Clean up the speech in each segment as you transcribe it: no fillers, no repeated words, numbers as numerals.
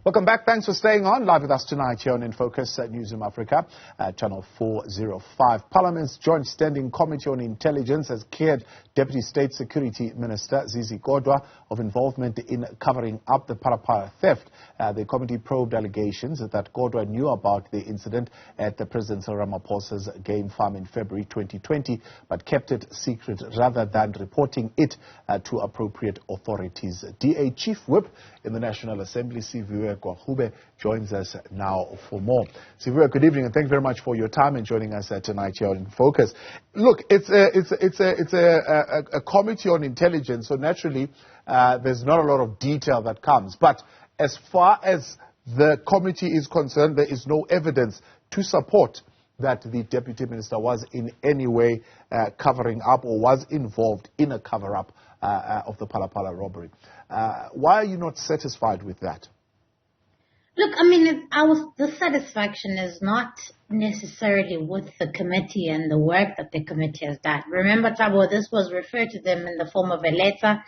Welcome back. Thanks for staying on. Live with us tonight here on In Focus at Newzroom Africa, channel 405. Parliament's Joint Standing Committee on Intelligence has cleared Deputy State Security Minister Zizi Kodwa of involvement in covering up the Phala Phala theft. The committee probed allegations that Kodwa knew about the incident at the President Ramaphosa's game farm in February 2020, but kept it secret rather than reporting it to appropriate authorities. DA Chief Whip in the National Assembly, Siviwe, Gwarube, joins us now for more. Siviwe, good evening, and thank you very much for your time and joining us tonight here on Focus. Look, it's a committee on intelligence, so naturally there's not a lot of detail that comes. But as far as the committee is concerned, there is no evidence to support that the Deputy Minister was in any way covering up or was involved in a cover-up of the Phala Phala robbery. Why are you not satisfied with that? Look, I mean, the satisfaction is not necessarily with the committee and the work that the committee has done. Remember, Thabo, this was referred to them in the form of a letter,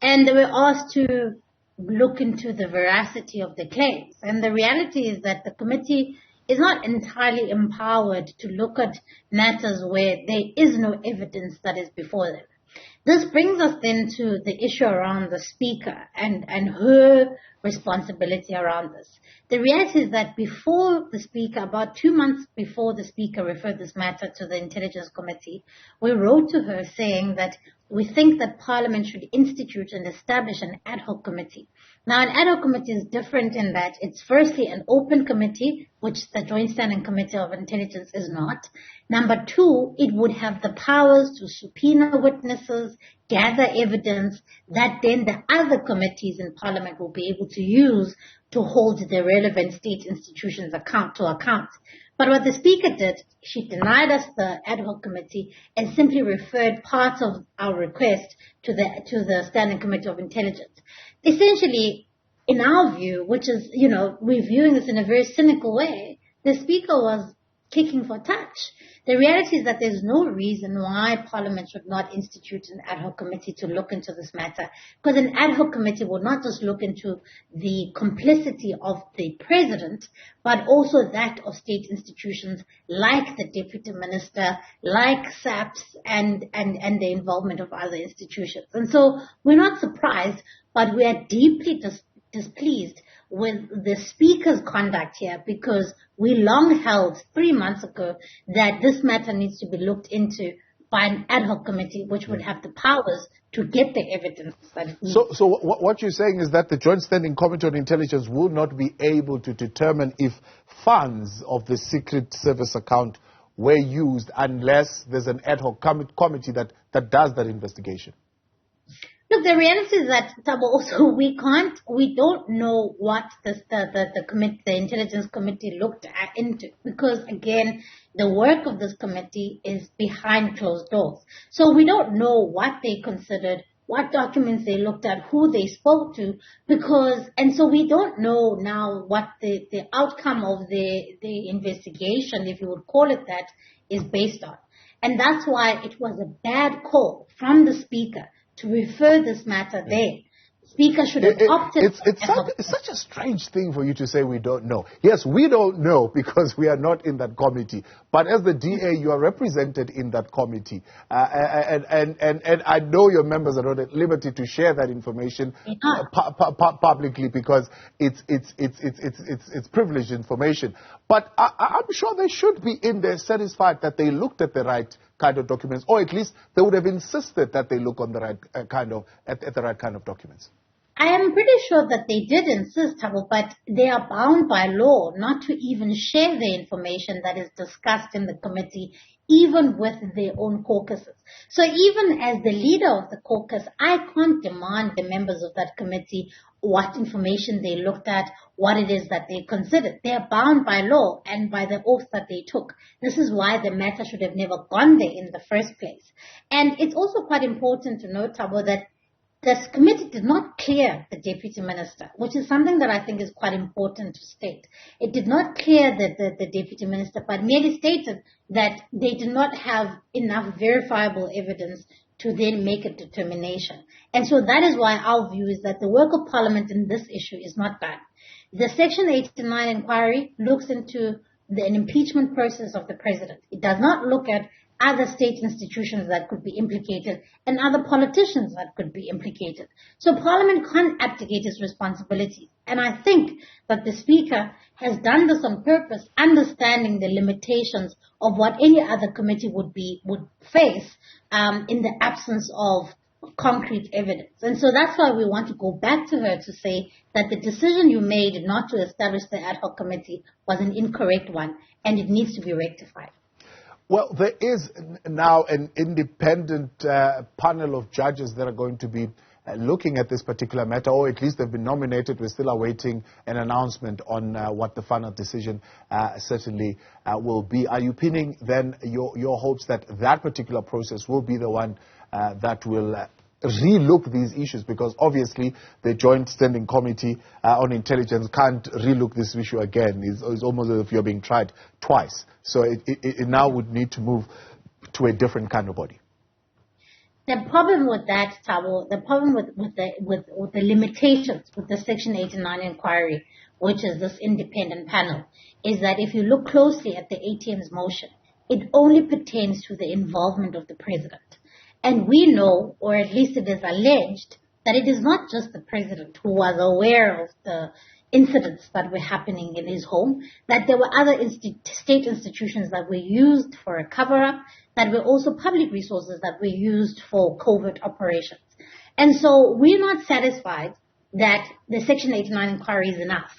and they were asked to look into the veracity of the claims. And the reality is that the committee is not entirely empowered to look at matters where there is no evidence that is before them. This brings us then to the issue around the Speaker and her responsibility around this. The reality is that before the Speaker, about 2 months before the Speaker referred this matter to the Intelligence Committee, we wrote to her saying that we think that Parliament should institute and establish an ad hoc committee. Now, an ad hoc committee is different in that it's firstly an open committee, which the Joint Standing Committee of Intelligence is not. Number two, it would have the powers to subpoena witnesses, gather evidence that then the other committees in Parliament will be able to use to hold the relevant state institutions to account. But what the Speaker did, she denied us the ad hoc committee and simply referred parts of our request to the Standing Committee of Intelligence. Essentially, in our view, which is, we're viewing this in a very cynical way, the Speaker was kicking for touch. The reality is that there's no reason why Parliament should not institute an ad hoc committee to look into this matter, because an ad hoc committee will not just look into the complicity of the President, but also that of state institutions like the Deputy Minister, like SAPS, and the involvement of other institutions. And so we're not surprised, but we are deeply displeased with the Speaker's conduct here, because we long held 3 months ago that this matter needs to be looked into by an ad hoc committee, which would have the powers to get the evidence that it needs. So what you're saying is that the Joint Standing Committee on Intelligence will not be able to determine if funds of the Secret Service account were used unless there's an ad hoc committee that does that investigation? Look, the reality is that, Thabo, also we don't know what the Intelligence Committee looked into, because again, the work of this committee is behind closed doors. So we don't know what they considered, what documents they looked at, who they spoke to, and so we don't know now what the outcome of the investigation, if you would call it that, is based on. And that's why it was a bad call from the Speaker to refer this matter there. Speaker should have opted. It's such a strange thing for you to say we don't know. Yes, we don't know because we are not in that committee. But as the DA, you are represented in that committee, and I know your members are not at liberty to share that information publicly because it's privileged information. But I'm sure they should be in there satisfied that they looked at the right kind of documents, or at least they would have insisted that they look on the right at the right kind of documents. I am pretty sure that they did insist, Thabo, but they are bound by law not to even share the information that is discussed in the committee, even with their own caucuses. So even as the leader of the caucus, I can't demand the members of that committee what information they looked at, what it is that they considered. They are bound by law and by the oath that they took. This is why the matter should have never gone there in the first place. And it's also quite important to note, Thabo, that this committee did not clear the Deputy Minister, which is something that I think is quite important to state. It did not clear the Deputy Minister, but merely stated that they did not have enough verifiable evidence to then make a determination. And so that is why our view is that the work of Parliament in this issue is not done. The Section 89 inquiry looks into an impeachment process of the president. It does not look at other state institutions that could be implicated and other politicians that could be implicated. So Parliament can't abdicate its responsibilities. And I think that the Speaker has done this on purpose, understanding the limitations of what any other committee would face in the absence of concrete evidence. And so that's why we want to go back to her to say that the decision you made not to establish the ad hoc committee was an incorrect one and it needs to be rectified. Well, there is now an independent panel of judges that are going to be looking at this particular matter, or at least they've been nominated. We're still awaiting an announcement on what the final decision certainly will be. Are you pinning then your hopes that that particular process will be the one that will relook these issues? Because obviously the Joint Standing Committee on Intelligence can't relook this issue again. It's almost as if you're being tried twice. So it now would need to move to a different kind of body. The problem with that, Thabo, the problem with the limitations with the Section 89 inquiry, which is this independent panel, is that if you look closely at the ATM's motion, it only pertains to the involvement of the president. And we know, or at least it is alleged, that it is not just the president who was aware of the incidents that were happening in his home, that there were other state institutions that were used for a cover-up, that were also public resources that were used for covert operations. And so we're not satisfied that the Section 89 inquiry is enough.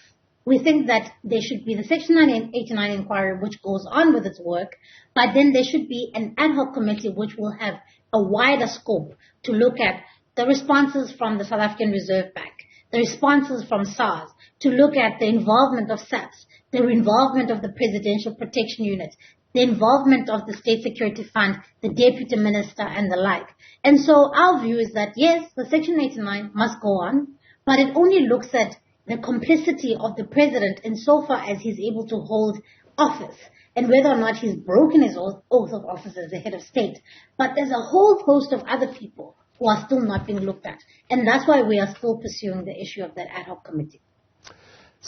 We think that there should be the Section 89 inquiry which goes on with its work, but then there should be an ad hoc committee which will have a wider scope to look at the responses from the South African Reserve Bank, the responses from SARS, to look at the involvement of SAPS, the involvement of the Presidential Protection Unit, the involvement of the State Security Fund, the Deputy Minister, and the like. And so our view is that, yes, the Section 89 must go on, but it only looks at the complicity of the president insofar as he's able to hold office and whether or not he's broken his oath of office as the head of state. But there's a whole host of other people who are still not being looked at. And that's why we are still pursuing the issue of that ad hoc committee.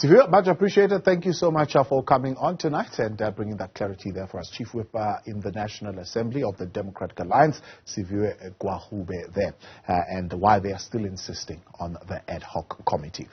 Siviwe, much appreciated. Thank you so much for coming on tonight and bringing that clarity there for us. Chief Whip in the National Assembly of the Democratic Alliance, Siviwe Gwarube there, and why they are still insisting on the ad hoc committee.